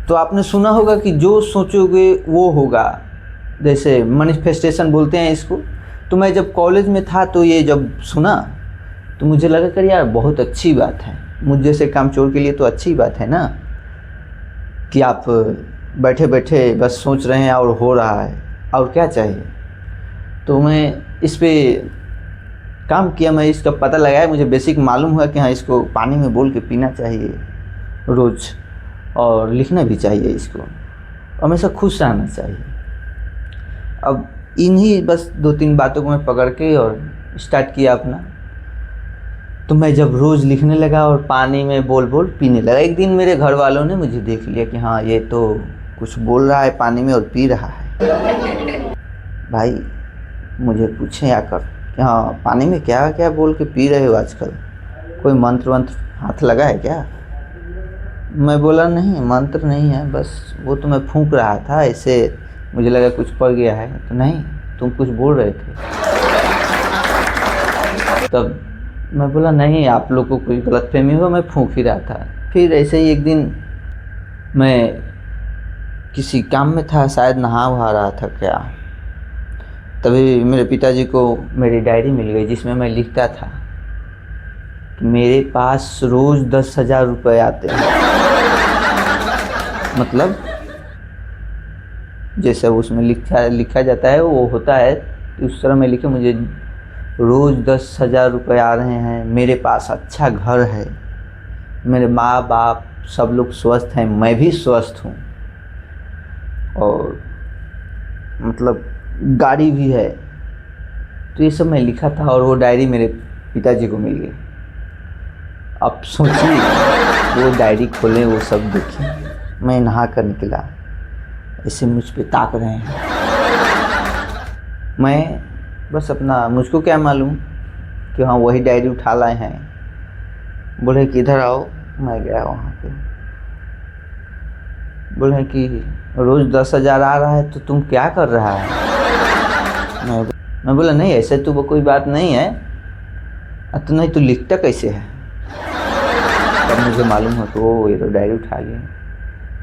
तो आपने सुना होगा कि जो सोचोगे वो होगा, जैसे मैनिफेस्टेशन बोलते हैं इसको। तो मैं जब कॉलेज में था तो ये जब सुना तो मुझे लगा कर यार बहुत अच्छी बात है, मुझ जैसे कामचोर के लिए तो अच्छी बात है ना, कि आप बैठे बैठे बस सोच रहे हैं और हो रहा है, और क्या चाहिए। तो मैं इस पे काम किया, मैं इसका पता लगाया, मुझे बेसिक मालूम हुआ कि हाँ इसको पानी में बोल के पीना चाहिए रोज़, और लिखना भी चाहिए इसको, हमेशा खुश रहना चाहिए। अब इन्हीं बस 2-3 बातों को मैं पकड़ के और स्टार्ट किया अपना। तो मैं जब रोज़ लिखने लगा और पानी में बोल बोल पीने लगा, एक दिन मेरे घर वालों ने मुझे देख लिया कि हाँ ये तो कुछ बोल रहा है पानी में और पी रहा है। भाई मुझे पूछे आकर कि हाँ पानी में क्या क्या बोल के पी रहे हो आजकल, कोई मंत्र वंत्र हाथ लगा है क्या। मैं बोला नहीं मंत्र नहीं है, बस वो तो मैं फूंक रहा था ऐसे, मुझे लगा कुछ पड़ गया है। तो नहीं तुम कुछ बोल रहे थे। तब मैं बोला नहीं आप लोग को कोई गलतफहमी हुआ, मैं फूंक ही रहा था। फिर ऐसे ही एक दिन मैं किसी काम में था, शायद नहा वहा रहा था क्या, तभी मेरे पिताजी को मेरी डायरी मिल गई जिसमें मैं लिखता था कि मेरे पास रोज़ 10,000 रुपये आते हैं। मतलब जैसे उसमें लिखा जाता है वो होता है, तो उस तरह मैं लिखे मुझे रोज़ 10,000 रुपये आ रहे हैं, मेरे पास अच्छा घर है, मेरे माँ बाप सब लोग स्वस्थ हैं, मैं भी स्वस्थ हूँ, और मतलब गाड़ी भी है। तो ये सब मैं लिखा था और वो डायरी मेरे पिताजी को मिल गई। अब सोचिए वो डायरी खोले, वो सब देखे, मैं नहा कर निकला, ऐसे मुझ पे ताक रहे हैं। मैं बस अपना, मुझको क्या मालूम कि हाँ वही डायरी उठा लाए हैं। बोले कि इधर आओ, मैं गया वहाँ पे। बोले कि रोज़ 10,000 आ रहा है तो तुम क्या कर रहा है। मैं बोला नहीं ऐसे तो वो कोई बात नहीं है। तो नहीं तो लिखता कैसे है। तब मुझे मालूम हो तो वो ये तो डायरी उठा लिया।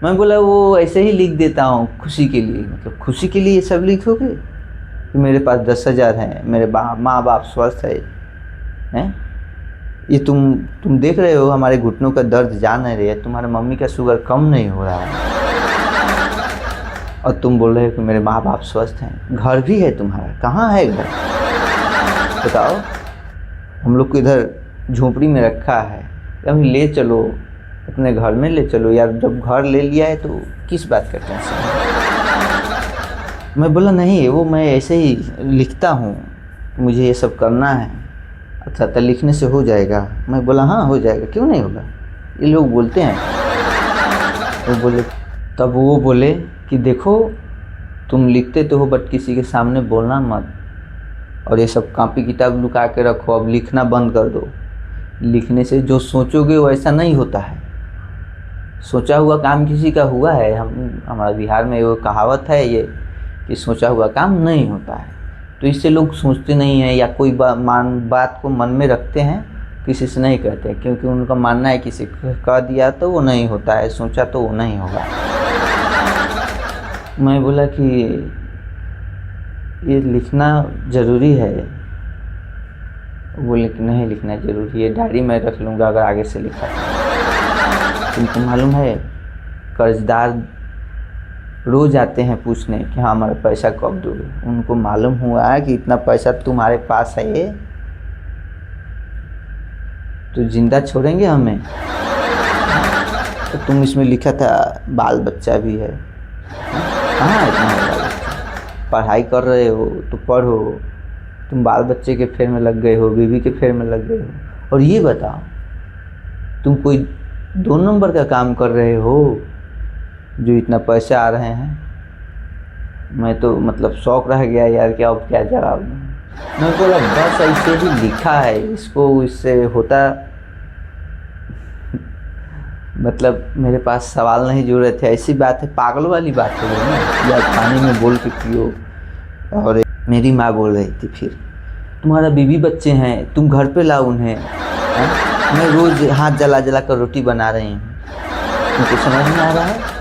मैं बोला वो ऐसे ही लिख देता हूँ खुशी के लिए। मतलब खुशी के लिए ये सब लिखोगे कि मेरे पास 10,000 हैं, मेरे माँ बाप स्वस्थ हैं। ये तुम देख रहे हो हमारे घुटनों का दर्द जा नहीं रही है, तुम्हारे मम्मी का शुगर कम नहीं हो रहा है, और तुम बोल रहे हो कि मेरे माँ बाप स्वस्थ हैं। घर भी है तुम्हारा, कहाँ है घर बताओ। हम लोग को इधर झोपड़ी में रखा है, अभी ले चलो अपने घर में ले चलो यार। जब घर ले लिया है तो किस बात का टेंशन है। मैं बोला नहीं वो मैं ऐसे ही लिखता हूँ, मुझे ये सब करना है। अच्छा तो लिखने से हो जाएगा। मैं बोला हाँ हो जाएगा, क्यों नहीं होगा, ये लोग बोलते हैं। वो बोले, तब वो बोले कि देखो तुम लिखते तो हो बट किसी के सामने बोलना मत, और ये सब कॉपी किताब लुका के रखो, अब लिखना बंद कर दो। लिखने से जो सोचोगे वो ऐसा नहीं होता है। सोचा हुआ काम किसी का हुआ है। हमारे बिहार में वो कहावत है ये कि सोचा हुआ काम नहीं होता है। तो इससे लोग सोचते नहीं हैं या कोई बात को मन में रखते हैं, किसी से नहीं कहते, क्योंकि उनका मानना है किसी कह दिया तो वो नहीं होता है, सोचा तो वो नहीं होगा। मैं बोला कि ये लिखना ज़रूरी है। बोले कि नहीं लिखना ज़रूरी है, डायरी में रख लूँगा अगर आगे से लिखा। तुमको मालूम है कर्जदार रोज़ आते हैं पूछने कि हाँ हमारा पैसा कब दोगे। उनको मालूम हुआ कि इतना पैसा तुम्हारे पास है तो जिंदा छोड़ेंगे हमें। तो तुम इसमें लिखा था बाल बच्चा भी है, कहाँ है तुम्हारा बाल बच्चा। पढ़ाई कर रहे हो तो पढ़ो, तुम बाल बच्चे के फेर में लग गए हो, बीवी के फेर में लग गए हो। और ये बताओ तुम कोई 2 नंबर का काम कर रहे हो जो इतना पैसा आ रहे हैं। मैं तो मतलब शौक रह गया यार कि अब क्या जवाब दूँ। मैं बोला बस ऐसे ही लिखा है, इसको इससे होता मतलब मेरे पास सवाल नहीं जुड़ रहे थे। ऐसी बात है, पागलों वाली बात हो गई ना, या पानी में बोल के पियो। और मेरी माँ बोल रही थी फिर तुम्हारा बीवी बच्चे हैं, तुम घर पे लाओ उन्हें। मैं रोज़ हाथ जला जला कर रोटी बना रही हूँ, तुमको समझ में आ रहा है।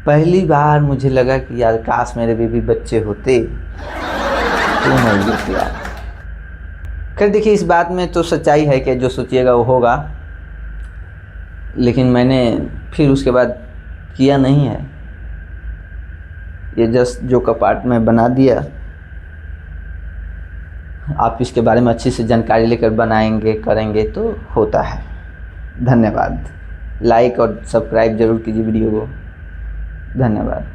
पहली बार मुझे लगा कि यार काश मेरे भी बच्चे होते तो मैं भी लेते यार। खैर देखिए, इस बात में तो सच्चाई है कि जो सोचिएगा वो होगा, लेकिन मैंने फिर उसके बाद किया नहीं है। ये जस्ट जो कपाट में बना दिया, आप इसके बारे में अच्छी से जानकारी लेकर बनाएंगे करेंगे तो होता है। धन्यवाद। लाइक और सब्सक्राइब जरूर कीजिए वीडियो को। धन्यवाद।